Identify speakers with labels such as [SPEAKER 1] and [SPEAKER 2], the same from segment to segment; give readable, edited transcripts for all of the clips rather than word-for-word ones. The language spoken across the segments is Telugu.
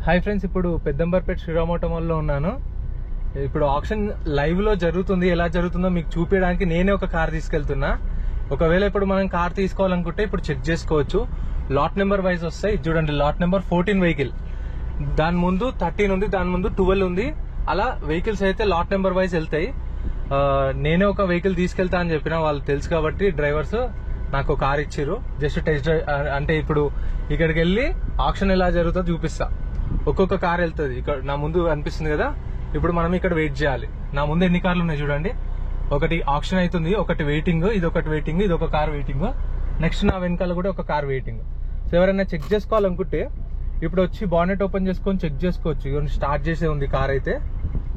[SPEAKER 1] హాయ్ ఫ్రెండ్స్, ఇప్పుడు పెద్దంబర్పేట శ్రీరామ్ ఆటో మాల్లో ఉన్నాను. ఇప్పుడు ఆక్షన్ లైవ్ లో జరుగుతుంది. ఎలా జరుగుతుందో మీకు చూపించడానికి నేనే ఒక కార్ తీసుకెళ్తున్నా. ఒకవేళ ఇప్పుడు మనం కార్ తీసుకోవాలనుకుంటే ఇప్పుడు చెక్ చేసుకోవచ్చు. లాట్ నెంబర్ వైజ్ వస్తాయి. చూడండి, లాట్ నెంబర్ 14 వెహికల్, దాని ముందు 13 ఉంది, దాని ముందు 12 ఉంది. అలా వెహికల్స్ అయితే లాట్ నెంబర్ వైజ్ వెళ్తాయి. నేనే ఒక వెహికల్ తీసుకెళ్తా అని చెప్పిన, వాళ్ళు తెలుసు కాబట్టి డ్రైవర్స్ నాకు కార్ ఇచ్చారు. జస్ట్ టెస్ట్ డ్రైవ్ అంటే ఇప్పుడు ఇక్కడికి వెళ్ళి ఆక్షన్ ఎలా జరుగుతుందో చూపిస్తా. ఒక్కొక్క కార్ వెళ్తుంది. ఇక్కడ నా ముందు అనిపిస్తుంది కదా, ఇప్పుడు మనం ఇక్కడ వెయిట్ చేయాలి. నా ముందు ఎన్ని కార్లు ఉన్నాయి చూడండి. ఒకటి ఆక్షన్ అవుతుంది, ఒకటి వెయిటింగ్, ఇది ఒకటి వెయిటింగ్, ఇది ఒక కార్ వెయిటింగ్. నెక్స్ట్ నా వెనకాల కూడా ఒక కార్ వెయిటింగ్. సో ఎవరైనా చెక్ చేసుకోవాలనుకుంటే ఇప్పుడు వచ్చి బానెట్ ఓపెన్ చేసుకొని చెక్ చేసుకోవచ్చు. ఇవన్నీ స్టార్ట్ చేసే ఉంది కార్ అయితే.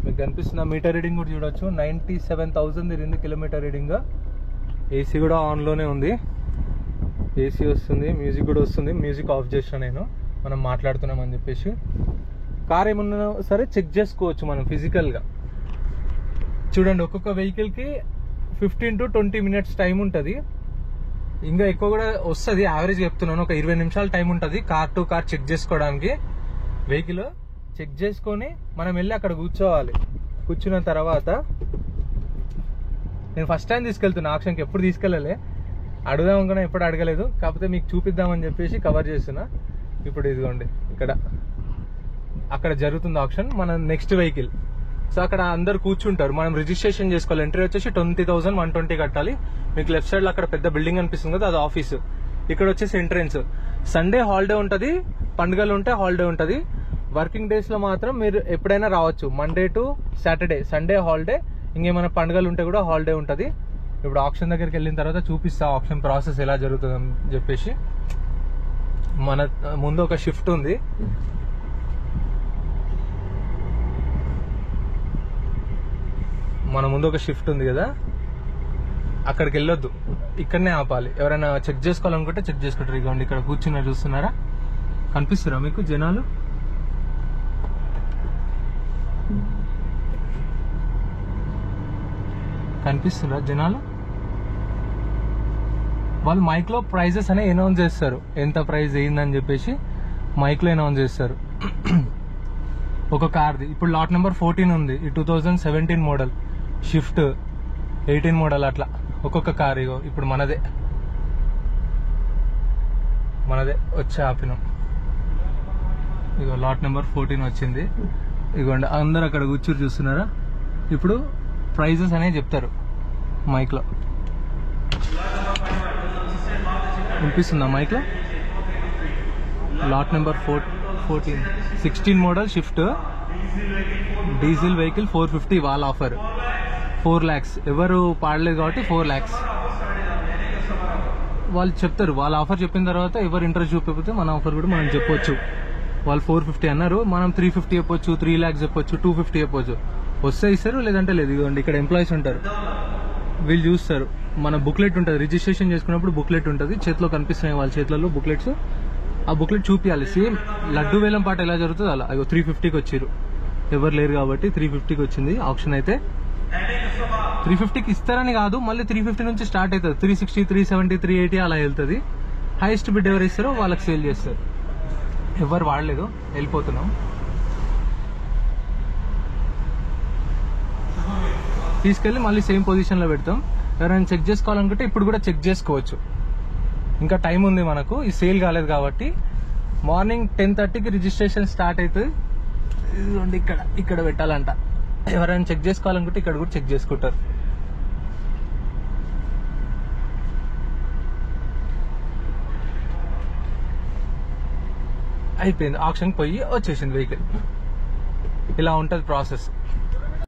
[SPEAKER 1] మీకు కనిపిస్తున్న మీటర్ రీడింగ్ కూడా చూడొచ్చు. 97,000 తిరిగింది కిలోమీటర్ రీడింగ్. ఏసీ కూడా ఆన్లోనే ఉంది. ఏసీ వస్తుంది, మ్యూజిక్ కూడా వస్తుంది. మ్యూజిక్ ఆఫ్ చేసిన నేను, మనం మాట్లాడుతున్నాం అని చెప్పేసి. కార్ ఏమన్నా సరే చెక్ చేసుకోవచ్చు మనం ఫిజికల్గా. చూడండి, ఒక్కొక్క వెహికల్కి 15 to 20 minutes టైం ఉంటుంది. ఇంకా ఎక్కువ కూడా వస్తుంది. యావరేజ్ చెప్తున్నాను, ఒక 20 నిమిషాలు టైం ఉంటుంది కార్ టు కార్ చెక్ చేసుకోవడానికి. వెహికల్ చెక్ చేసుకొని మనం వెళ్ళి అక్కడ కూర్చోవాలి. కూర్చున్న తర్వాత నేను ఫస్ట్ టైం తీసుకెళ్తున్నా ఆక్షన్కి, ఎప్పుడు తీసుకెళ్ళలే. అడుగుదాం అనుకున్నా, ఎప్పుడు అడగలేదు. కాకపోతే మీకు చూపిద్దామని చెప్పేసి కవర్ చేస్తున్నా. ఇప్పుడు ఇదిగోండి, అక్కడ జరుగుతుంది ఆక్షన్. మన నెక్స్ట్ వెహికల్. సో అక్కడ అందరు కూర్చుంటారు. మనం రిజిస్ట్రేషన్ చేసుకోవాలి. ఎంట్రీ వచ్చేసి 20,120 కట్టాలి. మీకు లెఫ్ట్ సైడ్ లో అక్కడ పెద్ద బిల్డింగ్ అనిపిస్తుంది కదా, అది ఆఫీసు. ఇక్కడ వచ్చేసి ఎంట్రెన్స్. సండే హాలిడే ఉంటుంది, పండుగలు ఉంటే హాలిడే ఉంటుంది. వర్కింగ్ డేస్ లో మాత్రం మీరు ఎప్పుడైనా రావచ్చు. Monday to Saturday, Sunday holiday. ఇంకేమైనా పండుగలు ఉంటే కూడా హాలిడే ఉంటుంది. ఇప్పుడు ఆక్షన్ దగ్గరికి వెళ్ళిన తర్వాత చూపిస్తా ఆక్షన్ ప్రాసెస్ ఎలా జరుగుతుందని చెప్పేసి. మన ముందు ఒక షిఫ్ట్ ఉంది. కదా, అక్కడికి వెళ్ళొద్దు, ఇక్కడనే ఆపాలి. ఎవరైనా చెక్ చేసుకోవాలనుకుంటే చెక్ చేసుకుంటారు. ఇదిగోండి, ఇక్కడ కూర్చున్నారు, చూస్తున్నారా? కనిపిస్తారా మీకు జనాలు? కనిపిస్తున్నారా జనాలు? వాళ్ళు మైక్ లో ప్రైజెస్ అనే అనౌన్స్ చేస్తారు. ఎంత ప్రైజ్ అయిందని చెప్పేసి మైక్ లో అనౌన్స్ చేస్తారు. ఒక కార్ది ఇప్పుడు లాట్ నెంబర్ 14 ఉంది. ఈ 2017 మోడల్ షిఫ్ట్, 18 మోడల్, అట్లా ఒక్కొక్క కార్. ఇగో ఇప్పుడు మనదే వచ్చి ఆపినాం. ఇగో లాట్ నెంబర్ 14 వచ్చింది. ఇగోండి, అందరు అక్కడ కూర్చొని చూస్తున్నారా? ఇప్పుడు ప్రైజెస్ అనేవి చెప్తారు మైక్ లో. వినిపిస్తుందా మైక్ లో? Lot number 14 16 model shift, diesel vehicle 450. వాళ్ళ ఆఫర్ 4 lakhs. ఎవరు పాడలేదు కాబట్టి 4 lakhs వాళ్ళు చెప్తారు. వాళ్ళ ఆఫర్ చెప్పిన తర్వాత ఎవరు ఇంట్రెస్ట్ చూపిపోతే మన ఆఫర్ కూడా మనం చెప్పొచ్చు. వాళ్ళు 450 అన్నారు, మనం 350 చెప్పొచ్చు, 3 lakhs చెప్పొచ్చు, 250 చెప్పొచ్చు. వస్తే ఇస్తారు, లేదంటే లేదు. ఇదిగోండి, ఇక్కడ ఎంప్లాయీస్ ఉంటారు, వీళ్ళు చూస్తారు. మన బుక్లెట్ ఉంటుంది, రిజిస్ట్రేషన్ చేసుకున్నప్పుడు బుక్లెట్ ఉంటుంది. చేతిలో కనిపిస్తున్నాయి వాళ్ళ చేతులలో బుక్లెట్స్. ఆ బుక్లెట్ చూపించాలి. సేమ్ లడ్డు వేలం పాట ఎలా జరుగుతుంది అలా. అయ్యో 350కి వచ్చారు, ఎవరు లేరు కాబట్టి 350కి వచ్చింది ఆప్షన్. అయితే 350కి ఇస్తారని కాదు, మళ్ళీ 350 నుంచి స్టార్ట్ అవుతుంది. 360, 370, 380 అలా వెళ్తుంది. హైయెస్ట్ బిడ్ ఎవరు ఇస్తారో వాళ్ళకి సేల్ చేస్తారు. ఎవరు వాడలేదు, వెళ్ళిపోతున్నాం. తీసుకెళ్ళి మళ్ళీ సేమ్ పొజిషన్ లో పెడతాం. ఎవరైనా చెక్ చేసుకోవాలనుకుంటే ఇప్పుడు కూడా చెక్ చేసుకోవచ్చు. ఇంకా టైం ఉంది మనకు, ఈ సేల్ కాలేదు కాబట్టి. మార్నింగ్ 10:30కి రిజిస్ట్రేషన్ స్టార్ట్ అవుతుంది. ఇదిగోండి, ఇక్కడ పెట్టాలంట. ఎవరైనా చెక్ చేసుకోవాలనుకుంటే ఇక్కడ కూడా చెక్ చేసుకుంటారు. అయిపోయింది, ఆప్షన్ పోయి వచ్చేసింది వెహికల్. ఇలా ఉంటుంది ప్రాసెస్.